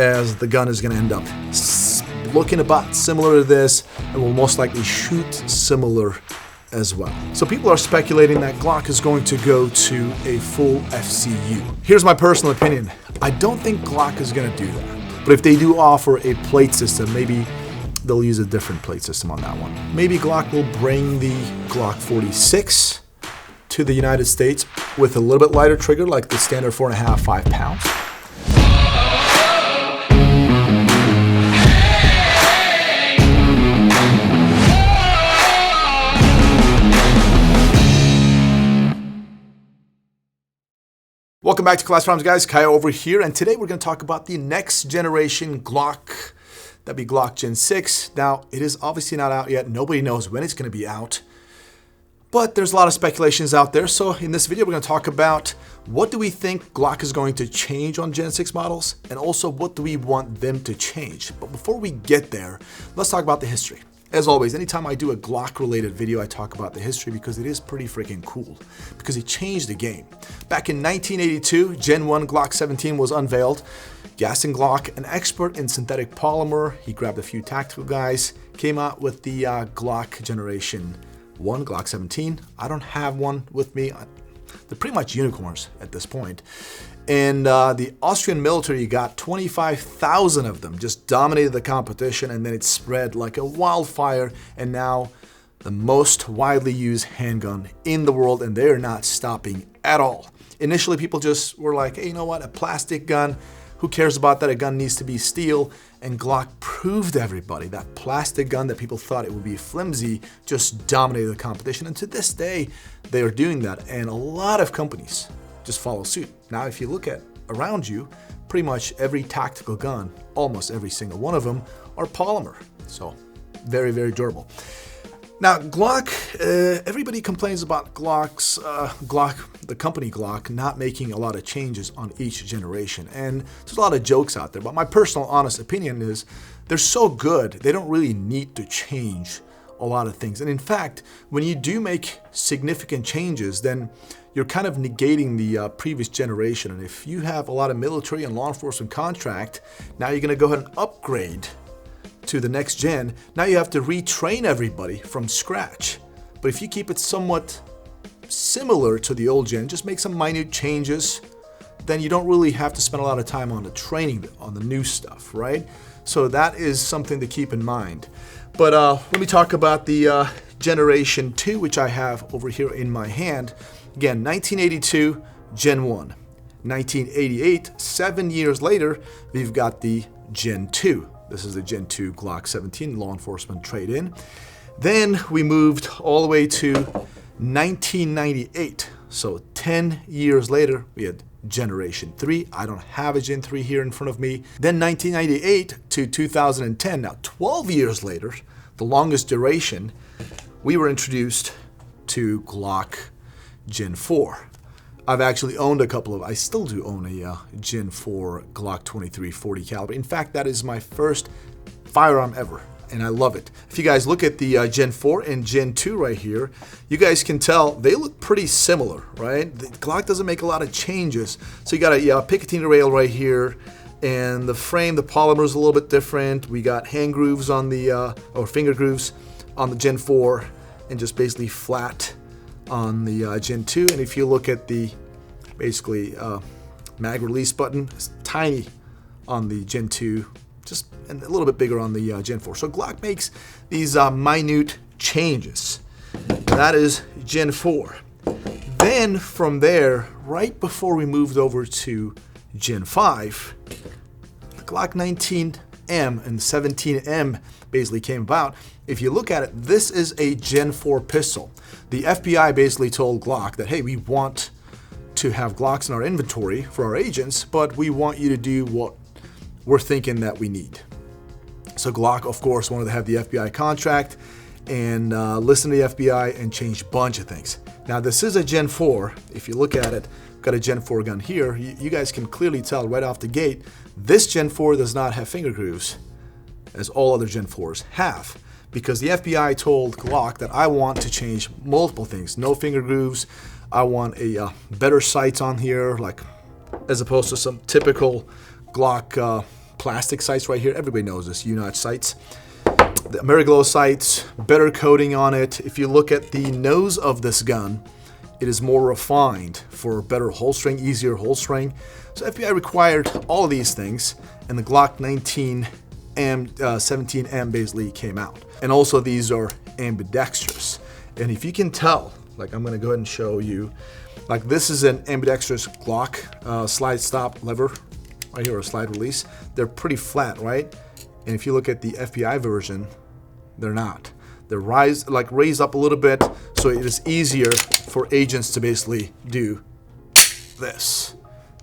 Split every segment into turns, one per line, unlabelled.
as the gun is going to end up looking about similar to this, and will most likely shoot similar as well. So people are speculating that Glock is going to go to a full FCU. Here's my personal opinion. I don't think Glock is going to do that. But if they do offer a plate system, maybe they'll use a different plate system on that one. Maybe Glock will bring the Glock 46 to the United States with a little bit lighter trigger, like the standard 4.5, 5 pounds. Welcome back to Class Farms, guys. Kyle over here, and today we're going to talk about the next generation Glock. That'd be Glock Gen 6. Now, it is obviously not out yet. Nobody knows when it's going to be out, but there's a lot of speculations out there. So in this video, we're going to talk about what do we think Glock is going to change on Gen 6 models, and also what do we want them to change. But before we get there, let's talk about the history. As always, anytime I do a Glock-related video, I talk about the history because it is pretty freaking cool, because it changed the game. Back in 1982, Gen 1 Glock 17 was unveiled. Gaston Glock, an expert in synthetic polymer, he grabbed a few tactical guys, came out with the Glock Generation 1 Glock 17. I don't have one with me. They're pretty much unicorns at this point. And the Austrian military got 25,000 of them, just dominated the competition, and then it spread like a wildfire, and now the most widely used handgun in the world, and they're not stopping at all. Initially, people just were like, hey, you know what, a plastic gun, who cares about that? A gun needs to be steel. And Glock proved to everybody that plastic gun that people thought it would be flimsy just dominated the competition, and to this day, they are doing that, and a lot of companies just follow suit. Now, if you look at around you, pretty much every tactical gun, almost every single one of them, are polymer. So very, very durable. Now, Glock, everybody complains about the company Glock, not making a lot of changes on each generation. And there's a lot of jokes out there, but my personal honest opinion is they're so good, they don't really need to change a lot of things. And in fact, when you do make significant changes, then you're kind of negating the previous generation. And if you have a lot of military and law enforcement contract, now you're gonna go ahead and upgrade to the next gen. Now you have to retrain everybody from scratch. But if you keep it somewhat similar to the old gen, just make some minute changes, then you don't really have to spend a lot of time on the training on the new stuff, right? So that is something to keep in mind. But let me talk about the Generation 2, which I have over here in my hand. Again, 1982, Gen 1. 1988, 7 years later, we've got the Gen 2. This is the Gen 2 Glock 17 law enforcement trade-in. Then we moved all the way to 1998. So 10 years later, we had Generation 3. I don't have a Gen 3 here in front of me. Then 1998 to 2010. Now 12 years later, the longest duration, we were introduced to Glock Gen 4. I've actually owned a couple of, I still do own a Gen 4 Glock 23 40 caliber. In fact, that is my first firearm ever, and I love it. If you guys look at the Gen 4 and Gen 2 right here, you guys can tell they look pretty similar, right? The Glock doesn't make a lot of changes. So you got a Picatinny rail right here, and the frame, the polymer is a little bit different. We got hand grooves on the, or finger grooves on the Gen 4, and just basically flat on the Gen 2. And if you look at the basically mag release button, it's tiny on the Gen 2, just and a little bit bigger on the Gen 4. So Glock makes these minute changes. That is Gen 4. Then from there, right before we moved over to Gen 5, the Glock 19M and 17M basically came about. If you look at it, this is a Gen 4 pistol. The FBI basically told Glock that, hey, we want to have Glocks in our inventory for our agents, but we want you to do what we're thinking that we need. So Glock, of course, wanted to have the FBI contract and listen to the FBI and change a bunch of things. Now, this is a Gen 4. If you look at it, I've got a Gen 4 gun here. You guys can clearly tell right off the gate, this Gen 4 does not have finger grooves, as all other Gen 4s have, because the FBI told Glock that I want to change multiple things. No finger grooves. I want a better sights on here, like as opposed to some typical Glock plastic sights right here. Everybody knows this, Unite sights. The Ameriglow sights, better coating on it. If you look at the nose of this gun, it is more refined for better holstering, easier holstering. So FBI required all of these things, and the Glock 17M basically came out. And also these are ambidextrous. And if you can tell, like I'm gonna go ahead and show you, like this is an ambidextrous Glock slide stop lever, right here, or slide release. They're pretty flat, right? And if you look at the FBI version, they're not. They're raised up a little bit, so it is easier for agents to basically do this.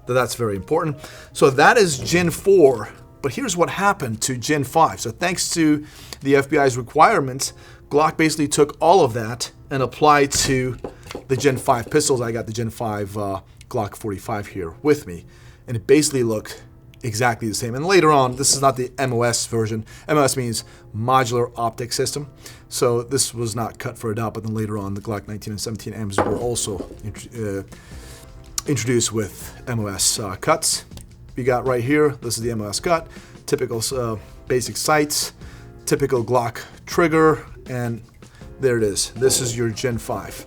That's very important. So that is Gen 4, but here's what happened to Gen 5. So thanks to the FBI's requirements, Glock basically took all of that and applied to the Gen 5 pistols. I got the Gen 5 Glock 45 here with me, and it basically looked exactly the same. And later on, this is not the MOS version. MOS means modular optic system. So this was not cut for a dot, but then later on, the Glock 19 and 17Ms were also introduced with MOS cuts. You got right here, this is the MOS cut, typical basic sights, typical Glock trigger, and there it is. This is your Gen 5.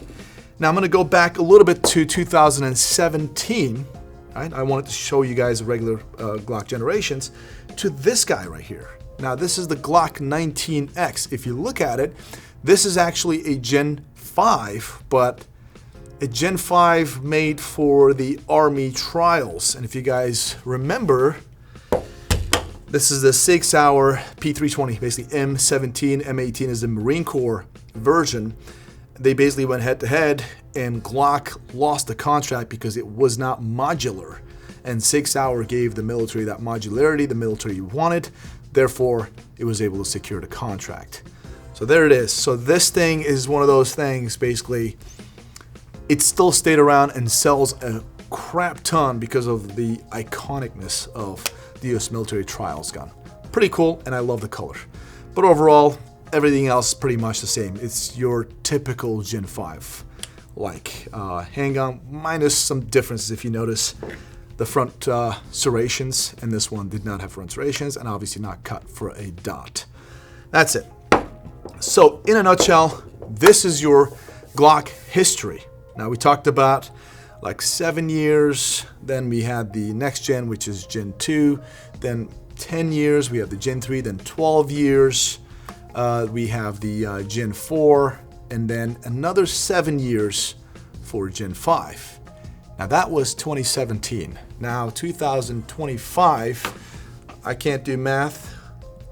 Now I'm gonna go back a little bit to 2017. Right? I wanted to show you guys the regular Glock generations to this guy right here. Now this is the Glock 19X. If you look at it, this is actually a Gen 5, but a Gen 5 made for the Army trials. And if you guys remember, this is the 6-hour P320, basically M17, M18 is the Marine Corps version. They basically went head to head, and Glock lost the contract because it was not modular. And 6-hour gave the military that modularity the military wanted. Therefore, it was able to secure the contract. So there it is. So this thing is one of those things, basically, it still stayed around and sells a crap ton because of the iconicness of the US military trials gun. Pretty cool, and I love the color. But overall, everything else is pretty much the same. It's your typical Gen 5 handgun, minus some differences. If you notice, the front serrations, and this one did not have front serrations, and obviously not cut for a dot. That's it. So in a nutshell, this is your Glock history. Now we talked about like 7 years, then we had the next gen, which is Gen 2, then 10 years, we have the Gen 3, then 12 years, we have the Gen 4, and then another 7 years for Gen 5. Now that was 2017. Now 2025, I can't do math.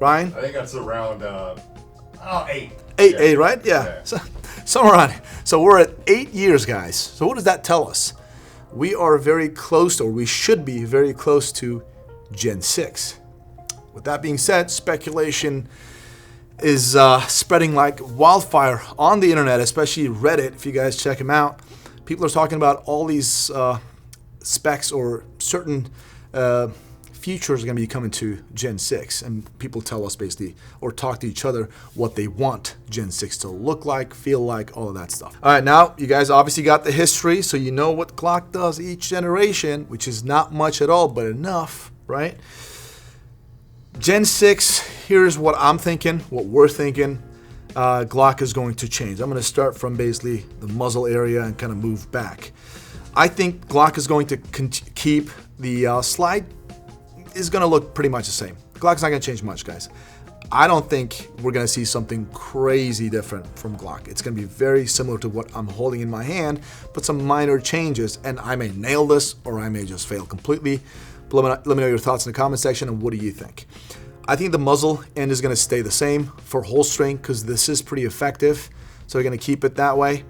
Ryan?
I think that's around 8.
Eight, right? Yeah. So, somewhere around. So we're at 8 years, guys. So what does that tell us? We are very close, or we should be very close to Gen 6. With that being said, speculation is spreading like wildfire on the internet, especially Reddit. If you guys check them out, people are talking about all these specs or certain features are going to be coming to Gen 6, and people tell us basically, or talk to each other, what they want Gen 6 to look like, feel like, all of that stuff. All right, now you guys obviously got the history, so you know what Glock does each generation, which is not much at all, but enough, right? Gen 6, here's what I'm thinking, what we're thinking. Glock is going to change. I'm going to start from basically the muzzle area and kind of move back. I think Glock is going to keep the slide is going to look pretty much the same. Glock's not going to change much, guys. I don't think we're going to see something crazy different from Glock. It's going to be very similar to what I'm holding in my hand, but some minor changes, and I may nail this or I may just fail completely. But let me know your thoughts in the comment section, and what do you think? I think the muzzle end is going to stay the same for holstering because this is pretty effective, so we're going to keep it that way.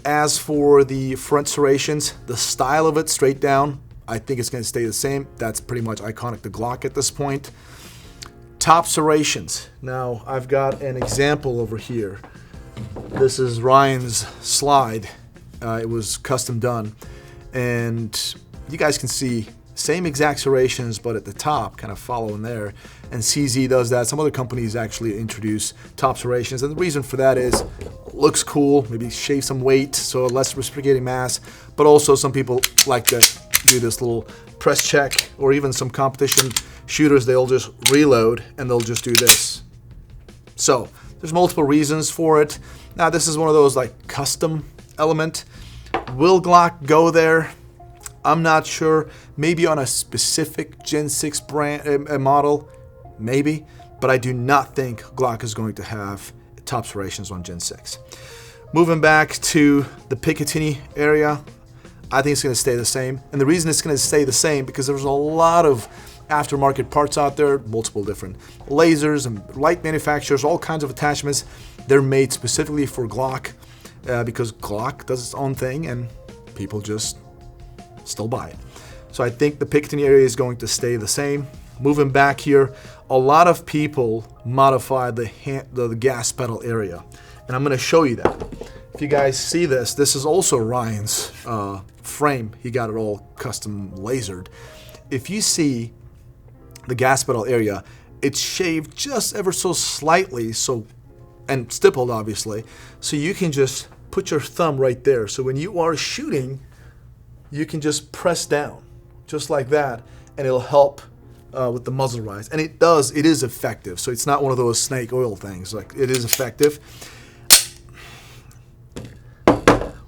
As for the front serrations, the style of it straight down, I think it's going to stay the same. That's pretty much iconic to Glock at this point. Top serrations. Now, I've got an example over here. This is Ryan's slide. It was custom done. And you guys can see same exact serrations, but at the top, kind of following there. And CZ does that. Some other companies actually introduce top serrations. And the reason for that is, looks cool, maybe shave some weight, so less reciprocating mass. But also some people like to do this little press check, or even some competition shooters, they'll just reload and they'll just do this. So there's multiple reasons for it. Now this is one of those like custom element. Will Glock go there? I'm not sure. Maybe on a specific Gen 6 brand model, maybe. But I do not think Glock is going to have top serrations on Gen 6. Moving back to the Picatinny area, I think it's going to stay the same. And the reason it's going to stay the same because there's a lot of aftermarket parts out there, multiple different lasers and light manufacturers, all kinds of attachments. They're made specifically for Glock because Glock does its own thing and people just still buy it. So I think the Picatinny area is going to stay the same. Moving back here, a lot of people modified the gas pedal area. And I'm going to show you that. If you guys see this, this is also Ryan's frame. He got it all custom lasered. If you see the gas pedal area, it's shaved just ever so slightly, and stippled obviously, so you can just put your thumb right there. So when you are shooting, you can just press down, just like that, and it'll help with the muzzle rise. And it is effective. So it's not one of those snake oil things. Like, it is effective.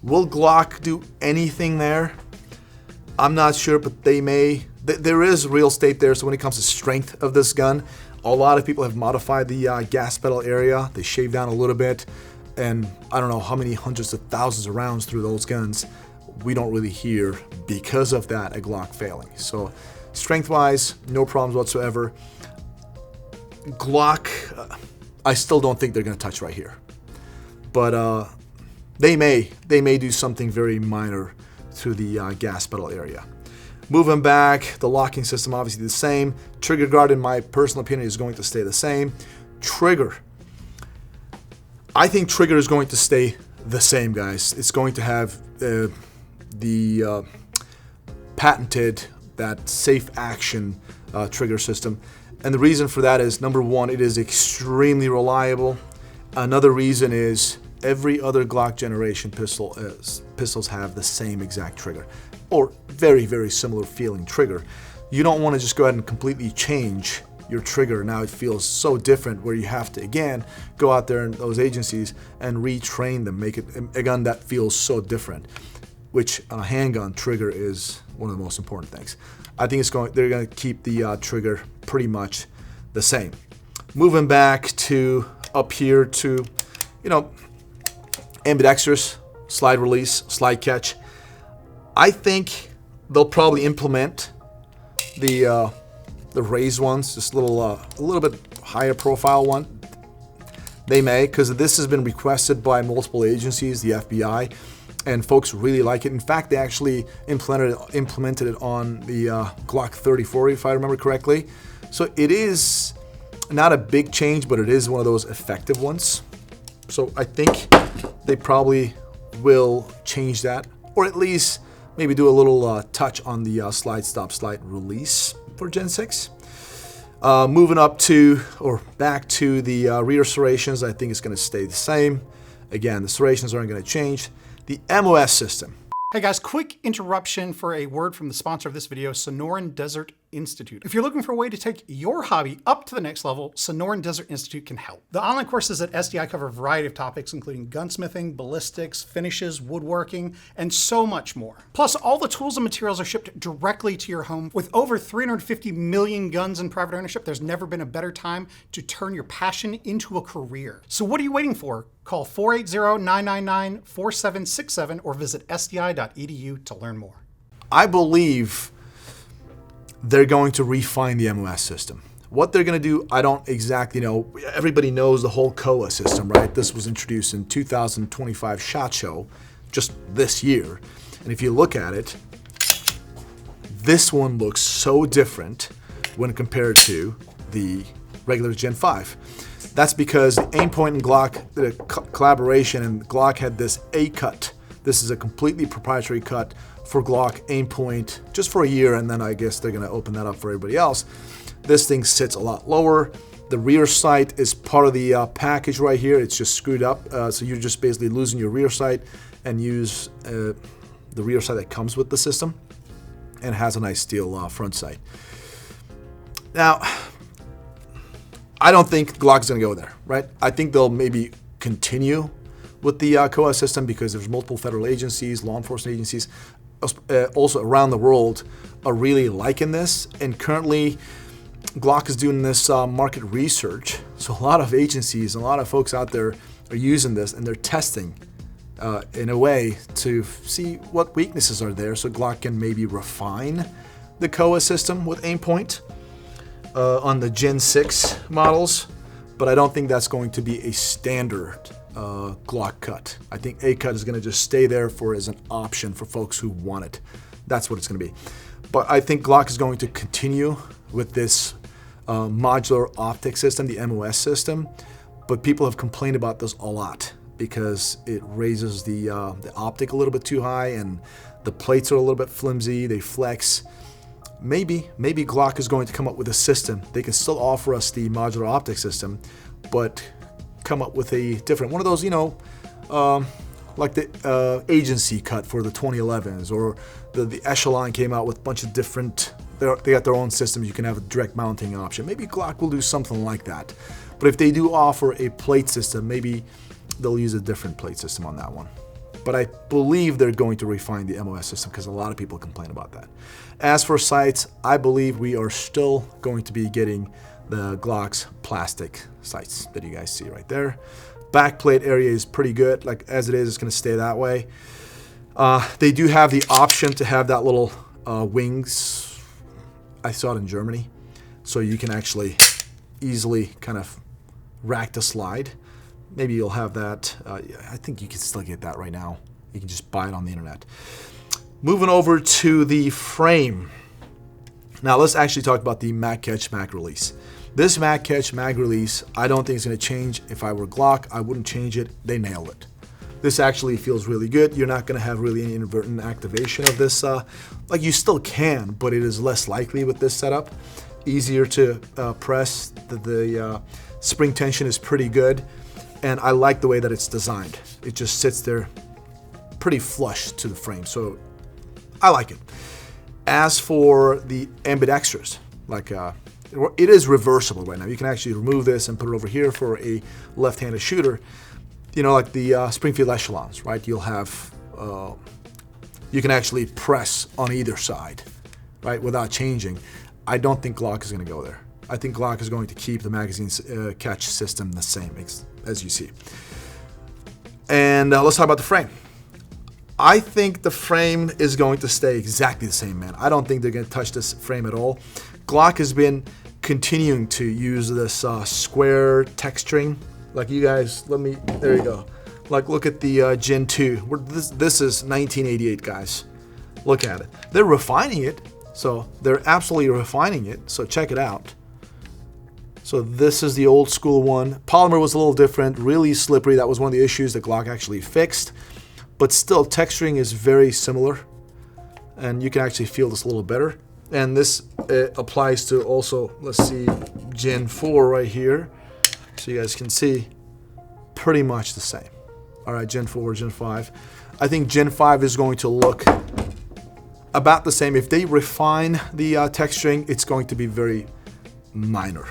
Will Glock do anything there? I'm not sure, but they may. There is real estate there, so when it comes to strength of this gun, a lot of people have modified the gas pedal area. They shaved down a little bit, and I don't know how many hundreds of thousands of rounds through those guns. We don't really hear, because of that, a Glock failing. So strength-wise, no problems whatsoever. Glock, I still don't think they're going to touch right here. But they may do something very minor to the gas pedal area. Moving back, the locking system obviously the same. Trigger guard, in my personal opinion, is going to stay the same. Trigger. I think trigger is going to stay the same, guys. It's going to have the patented, that safe action trigger system. And the reason for that is, number one, it is extremely reliable. Another reason is every other Glock generation pistols have the same exact trigger, or very, very similar feeling trigger. You don't want to just go ahead and completely change your trigger. Now it feels so different where you have to, again, go out there in those agencies and retrain them, make it a gun that feels so different, which on a handgun, trigger is one of the most important things. I think they're going to keep the trigger pretty much the same. Moving back to up here to, ambidextrous, slide release, slide catch. I think they'll probably implement the raised ones, just a little bit higher profile one. They may, because this has been requested by multiple agencies, the FBI, and folks really like it. In fact, they actually implemented it on the Glock 34, if I remember correctly. So it is not a big change, but it is one of those effective ones. So I think they probably will change that, or at least maybe do a little touch on the slide stop, slide release for Gen 6. Moving up to, or back to the rear serrations, I think it's going to stay the same. Again, the serrations aren't going to change. The MOS system.
Hey guys, quick interruption for a word from the sponsor of this video, Sonoran Desert Institute. If you're looking for a way to take your hobby up to the next level, Sonoran Desert Institute can help. The online courses at SDI cover a variety of topics, including gunsmithing, ballistics, finishes, woodworking, and so much more. Plus, all the tools and materials are shipped directly to your home. With over 350 million guns in private ownership, there's never been a better time to turn your passion into a career. So what are you waiting for? Call 480-999-4767 or visit sdi.edu to learn more.
I believe they're going to refine the MOS system. What they're going to do, I don't exactly know. Everybody knows the whole COA system, right? This was introduced in 2025 SHOT Show, just this year. And if you look at it, this one looks so different when compared to the regular Gen 5. That's because Aimpoint and Glock did a collaboration, and Glock had this A-cut. This is a completely proprietary cut for Glock Aimpoint just for a year, and then I guess they're going to open that up for everybody else. This thing sits a lot lower. The rear sight is part of the package right here. It's just screwed up, so you're just basically losing your rear sight and use the rear sight that comes with the system. and has a nice steel front sight. Now, I don't think Glock is going to go there, right? I think they'll maybe continue with the COA system because there's multiple federal agencies, law enforcement agencies, also around the world are really liking this. And currently, Glock is doing this market research. So a lot of agencies, a lot of folks out there are using this and they're testing in a way to see what weaknesses are there so Glock can maybe refine the COA system with aimpoint on the Gen 6 models. But I don't think that's going to be a standard Glock cut. I think A cut is going to just stay there as an option for folks who want it. That's what it's going to be. But I think Glock is going to continue with this modular optic system, the MOS system. But people have complained about this a lot because it raises the optic a little bit too high and the plates are a little bit flimsy, they flex. Maybe Glock is going to come up with a system. They can still offer us the modular optic system, but come up with a different one of those, like the agency cut for the 2011s, or the Echelon came out with a bunch of different, they got their own systems. You can have a direct mounting option. Maybe Glock will do something like that. But if they do offer a plate system, maybe they'll use a different plate system on that one. But I believe they're going to refine the MOS system because a lot of people complain about that. As for sights, I believe we are still going to be getting the Glock's plastic sights that you guys see right there. Back plate area is pretty good. Like as it is, it's going to stay that way. They do have the option to have that little wings. I saw it in Germany. So you can actually easily kind of rack to slide. Maybe you'll have that. I think you can still get that right now. You can just buy it on the internet. Moving over to the frame. Now let's actually talk about the mag catch mag release. This mag catch mag release, I don't think it's going to change. If I were Glock, I wouldn't change it. They nailed it. This actually feels really good. You're not going to have really any inadvertent activation of this. Like you still can, but it is less likely with this setup. Easier to press. The spring tension is pretty good. And I like the way that it's designed. It just sits there pretty flush to the frame. So I like it. As for the ambidextrous, like it is reversible right now. You can actually remove this and put it over here for a left-handed shooter. You know, like the Springfield Echelons, right? You'll have, you can actually press on either side, right, without changing. I don't think Glock is going to go there. I think Glock is going to keep the magazine catch system the same, as you see. And let's talk about the frame. I think the frame is going to stay exactly the same, man. I don't think they're going to touch this frame at all. Glock has been continuing to use this square texturing. Like you guys, there you go. Like look at the Gen 2. This is 1988, guys. Look at it. They're refining it. So they're absolutely refining it. So check it out. So this is the old school one. Polymer was a little different, really slippery. That was one of the issues that Glock actually fixed. But still, texturing is very similar. And you can actually feel this a little better. And this applies to also, let's see, Gen 4 right here. So you guys can see, pretty much the same. All right, Gen 4, Gen 5. I think Gen 5 is going to look about the same. If they refine the texturing, it's going to be very minor.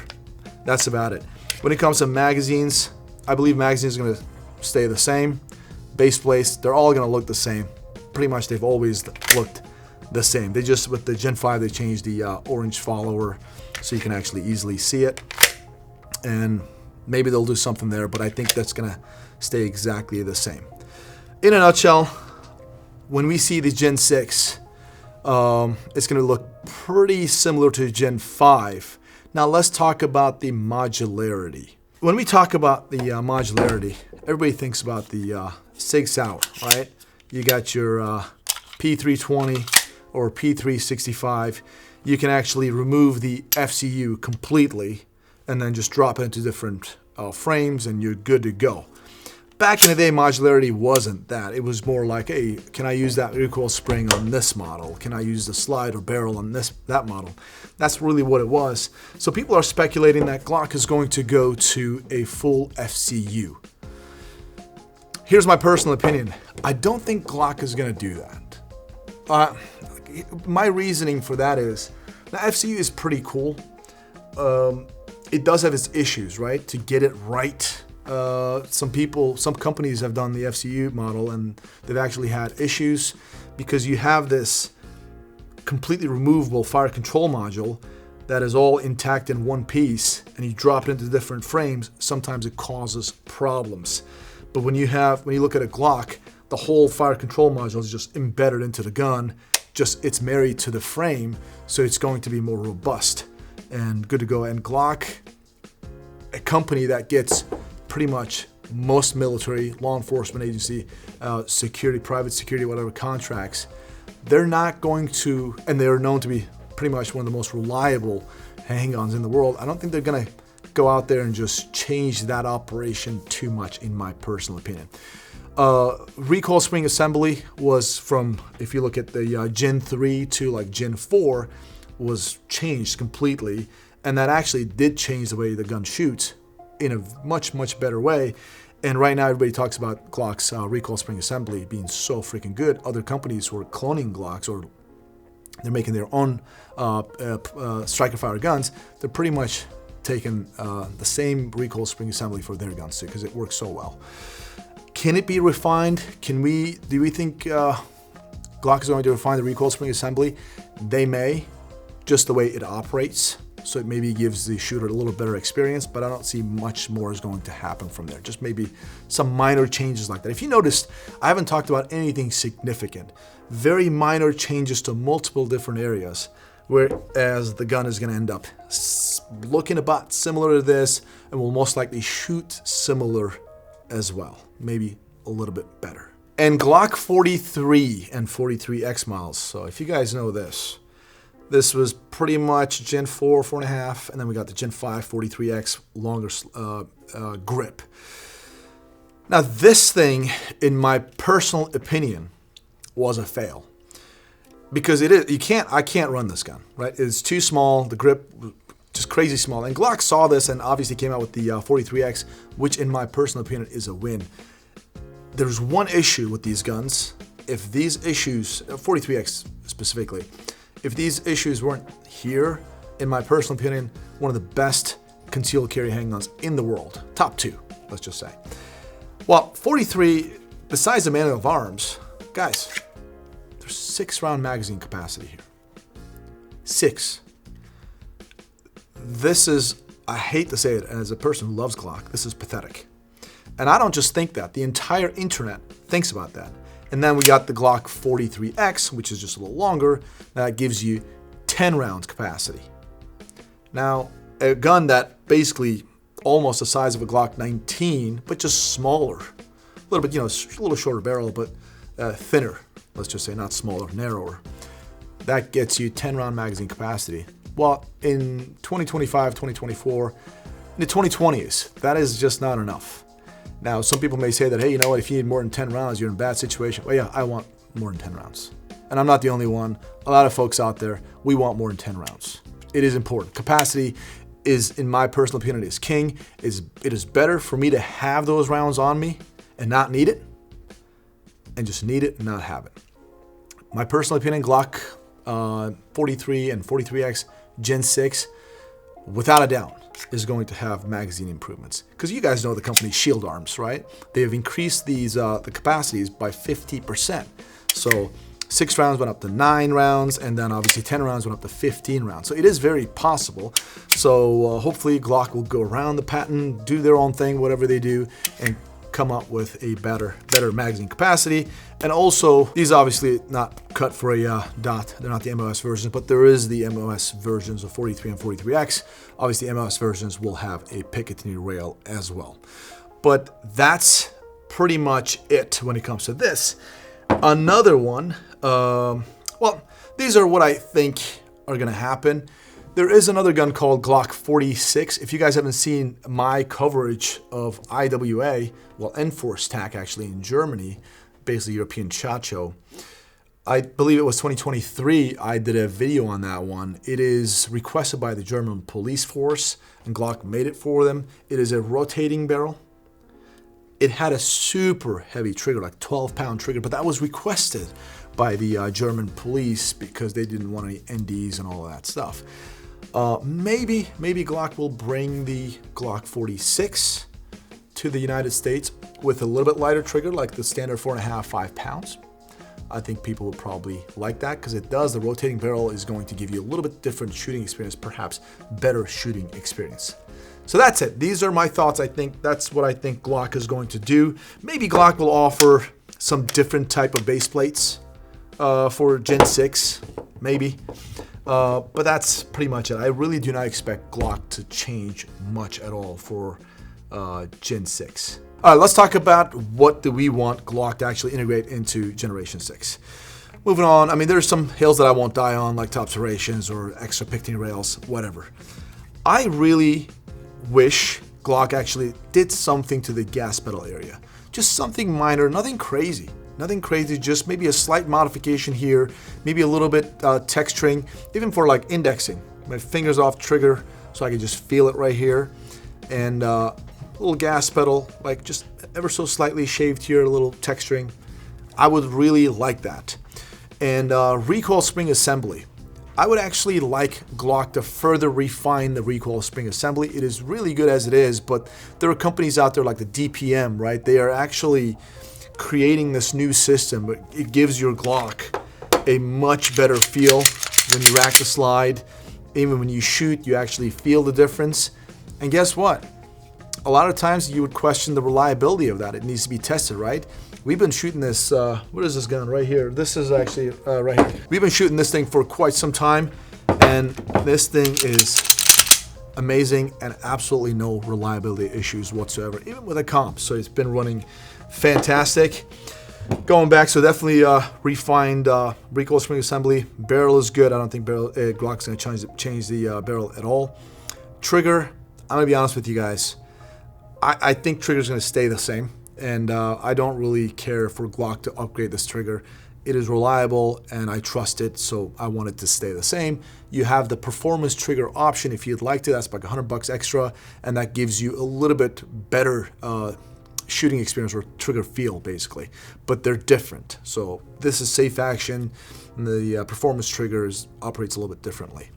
That's about it. When it comes to magazines, I believe magazines are going to stay the same. Base plates, they're all going to look the same. Pretty much they've always looked the same. They just, with the Gen 5, they changed the orange follower so you can actually easily see it. And maybe they'll do something there, but I think that's going to stay exactly the same. In a nutshell, when we see the Gen 6, it's going to look pretty similar to Gen 5. Now let's talk about the modularity. When we talk about the modularity, everybody thinks about the Sig Sauer, right? You got your P320 or P365. You can actually remove the FCU completely and then just drop it into different frames and you're good to go. Back in the day, modularity wasn't that. It was more like, hey, can I use that recoil spring on this model? Can I use the slide or barrel on that model? That's really what it was. So people are speculating that Glock is going to go to a full FCU. Here's my personal opinion. I don't think Glock is going to do that. my reasoning for that is, now FCU is pretty cool. It does have its issues, right? To get it right. Some companies have done the FCU model and they've actually had issues because you have this completely removable fire control module that is all intact in one piece, and you drop it into different frames. Sometimes it causes problems. But when you look at a Glock, the whole fire control module is just embedded into the gun. It's married to the frame, so it's going to be more robust and good to go. And Glock, a company that gets pretty much most military, law enforcement agency, security, private security, whatever contracts, they're not going to, and they're known to be pretty much one of the most reliable handguns in the world. I don't think they're gonna go out there and just change that operation too much, in my personal opinion. Recoil spring assembly was from, if you look at the Gen 3 to like Gen 4, was changed completely, and that actually did change the way the gun shoots in a much, much better way. And right now everybody talks about Glock's recoil spring assembly being so freaking good. Other companies who are cloning Glocks, or they're making their own striker fire guns, they're pretty much taking the same recoil spring assembly for their guns too, because it works so well. Can it be refined? Do we think Glock is going to refine the recoil spring assembly? They may, just the way it operates. So it maybe gives the shooter a little better experience, but I don't see much more is going to happen from there. Just maybe some minor changes like that. If you noticed, I haven't talked about anything significant. Very minor changes to multiple different areas, whereas the gun is going to end up looking about similar to this and will most likely shoot similar as well. Maybe a little bit better. And Glock 43 and 43X models. So if you guys know this, this was pretty much Gen 4, 4.5, and then we got the Gen 5 43X longer grip. Now this thing, in my personal opinion, was a fail. Because I can't run this gun, right? It's too small, the grip just crazy small. And Glock saw this and obviously came out with the 43X, which in my personal opinion is a win. There's one issue with these guns. If these issues, 43X specifically, if these issues weren't here, in my personal opinion, one of the best concealed carry handguns in the world. Top 2, let's just say. Well, 43, besides the manual of arms, guys, there's 6-round magazine capacity here. 6. This is, I hate to say it, as a person who loves Glock, this is pathetic. And I don't just think that, the entire internet thinks about that. And then we got the Glock 43X, which is just a little longer. That gives you 10 rounds capacity. Now, a gun that basically almost the size of a Glock 19, but just smaller. A little bit, a little shorter barrel, but thinner. Let's just say not smaller, narrower. That gets you 10 round magazine capacity. Well, in 2025, 2024, in the 2020s, that is just not enough. Now, some people may say that, hey, you know what, if you need more than 10 rounds, you're in a bad situation. Well, yeah, I want more than 10 rounds. And I'm not the only one. A lot of folks out there, we want more than 10 rounds. It is important. Capacity is, in my personal opinion, is king. It is better for me to have those rounds on me and not need it, and just need it and not have it. My personal opinion, Glock 43 and 43X Gen 6, without a doubt, is going to have magazine improvements. Because you guys know the company Shield Arms, right? They have increased these the capacities by 50%. So 6 rounds went up to 9 rounds, and then obviously 10 rounds went up to 15 rounds. So it is very possible. So hopefully Glock will go around the patent, do their own thing, whatever they do, and come up with a better magazine capacity. And also, these obviously not cut for a dot. They're not the MOS versions, but there is the MOS versions of 43 and 43X. Obviously, MOS versions will have a Picatinny rail as well. But that's pretty much it when it comes to this. Another one, well, these are what I think are going to happen. There is another gun called Glock 46. If you guys haven't seen my coverage of IWA, well, Enforce TAC actually in Germany, basically European SHOT Show, I believe it was 2023, I did a video on that one. It is requested by the German police force, and Glock made it for them. It is a rotating barrel. It had a super heavy trigger, like 12-pound trigger, but that was requested by the German police because they didn't want any NDs and all of that stuff. Maybe Glock will bring the Glock 46 to the United States with a little bit lighter trigger, like the standard 4.5, 5 pounds. I think people would probably like that because it does. The rotating barrel is going to give you a little bit different shooting experience, perhaps better shooting experience. So that's it. These are my thoughts. I think that's what I think Glock is going to do. Maybe Glock will offer some different type of base plates for Gen 6, maybe. But that's pretty much it. I really do not expect Glock to change much at all for Gen 6. All right, let's talk about what do we want Glock to actually integrate into Generation 6. Moving on, I mean, there's some hills that I won't die on, like top serrations or extra picketing rails, whatever. I really wish Glock actually did something to the gas pedal area. Just something minor, nothing crazy. Nothing crazy, just maybe a slight modification here, maybe a little bit texturing, even for like indexing. My fingers off trigger so I can just feel it right here. And little gas pedal, like just ever so slightly shaved here, a little texturing. I would really like that. And recoil spring assembly. I would actually like Glock to further refine the recoil spring assembly. It is really good as it is, but there are companies out there like the DPM, right? They are actually creating this new system, but it gives your Glock a much better feel when you rack the slide. Even when you shoot, you actually feel the difference. And guess what? A lot of times you would question the reliability of that. It needs to be tested, right? We've been shooting this, what is this gun right here? This is actually right here. We've been shooting this thing for quite some time, and this thing is amazing and absolutely no reliability issues whatsoever, even with a comp. So it's been running fantastic. Going back, so definitely refined recoil spring assembly. Barrel is good. I don't think Glock's going to change the barrel at all. Trigger, I'm going to be honest with you guys. I think trigger's going to stay the same, and I don't really care for Glock to upgrade this trigger. It is reliable and I trust it, so I want it to stay the same. You have the performance trigger option if you'd like to. That's like $100 extra, and that gives you a little bit better shooting experience or trigger feel, basically. But they're different. So this is safe action, and the performance triggers operates a little bit differently.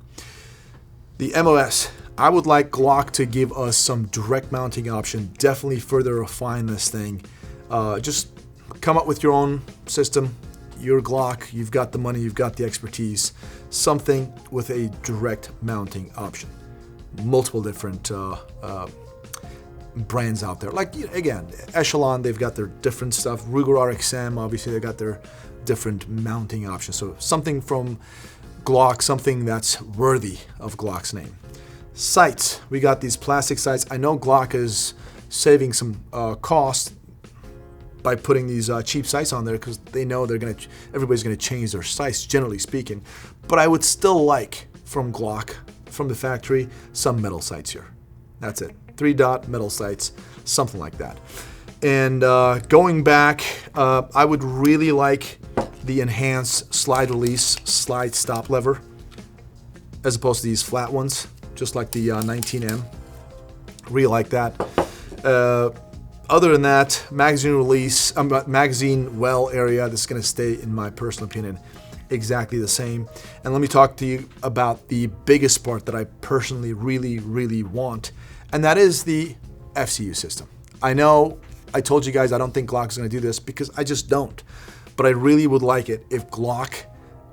The MOS, I would like Glock to give us some direct mounting option, definitely further refine this thing. Just come up with your own system, your Glock, you've got the money, you've got the expertise, something with a direct mounting option. Multiple different brands out there. Like, again, Echelon, they've got their different stuff. Ruger RXM, obviously, they've got their different mounting options. So something from Glock, something that's worthy of Glock's name. Sights, we got these plastic sights. I know Glock is saving some cost by putting these cheap sights on there because they know everybody's gonna change their sights, generally speaking. But I would still like from Glock, from the factory, some metal sights here. That's it. 3-dot metal sights, something like that. And going back, I would really like the enhanced slide release, slide stop lever, as opposed to these flat ones, just like the 19M. Really like that. Other than that, magazine release, magazine well area, this is going to stay, in my personal opinion, exactly the same. And let me talk to you about the biggest part that I personally really want, and that is the FCU system. I know I told you guys I don't think Glock is going to do this because I just don't. But I really would like it if Glock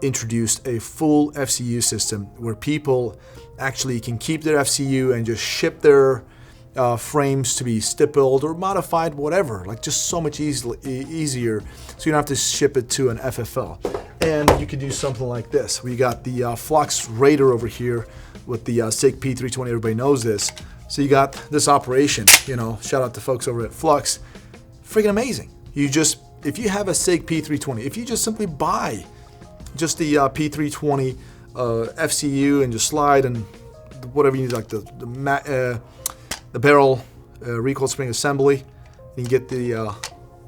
introduced a full FCU system where people actually can keep their FCU and just ship their frames to be stippled or modified, whatever. Like, just so much easier, so you don't have to ship it to an FFL. And you could do something like this. We got the Flux Raider over here with the SIG P320. Everybody knows this. So you got this operation, shout out to folks over at Flux. Freaking amazing. If you have a SIG P320, if you just simply buy just the P320 FCU and just slide and whatever you need, like the barrel recoil spring assembly, and you get the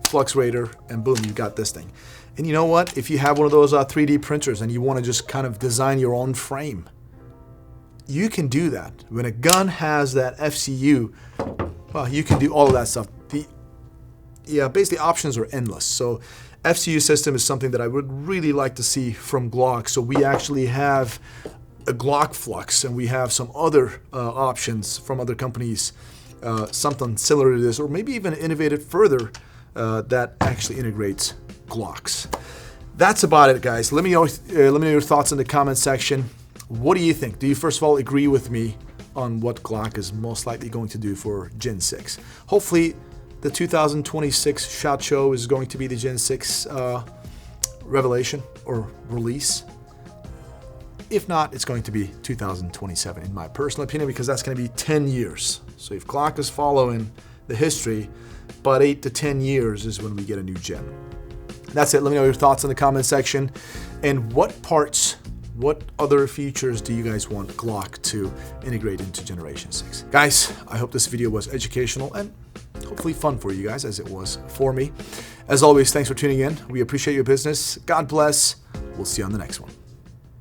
Flux Raider, and boom, you got this thing. And you know what? If you have one of those 3D printers and you want to just kind of design your own frame, you can do that. When a gun has that FCU, well, you can do all of that stuff. Basically options are endless. So FCU system is something that I would really like to see from Glock. So we actually have a Glock Flux, and we have some other options from other companies, something similar to this, or maybe even innovated further that actually integrates Glocks. That's about it, guys. Let me know your thoughts in the comment section. What do you think? Do you first of all agree with me on what Glock is most likely going to do for Gen 6? Hopefully, the 2026 SHOT Show is going to be the Gen 6 revelation or release. If not, it's going to be 2027 in my personal opinion, because that's going to be 10 years. So if Glock is following the history, about 8 to 10 years is when we get a new gen. That's it. Let me know your thoughts in the comment section. And what parts, what other features do you guys want Glock to integrate into Generation 6? Guys, I hope this video was educational and hopefully fun for you guys, as it was for me. As always, thanks for tuning in. We appreciate your business. God bless. We'll see you on the next one.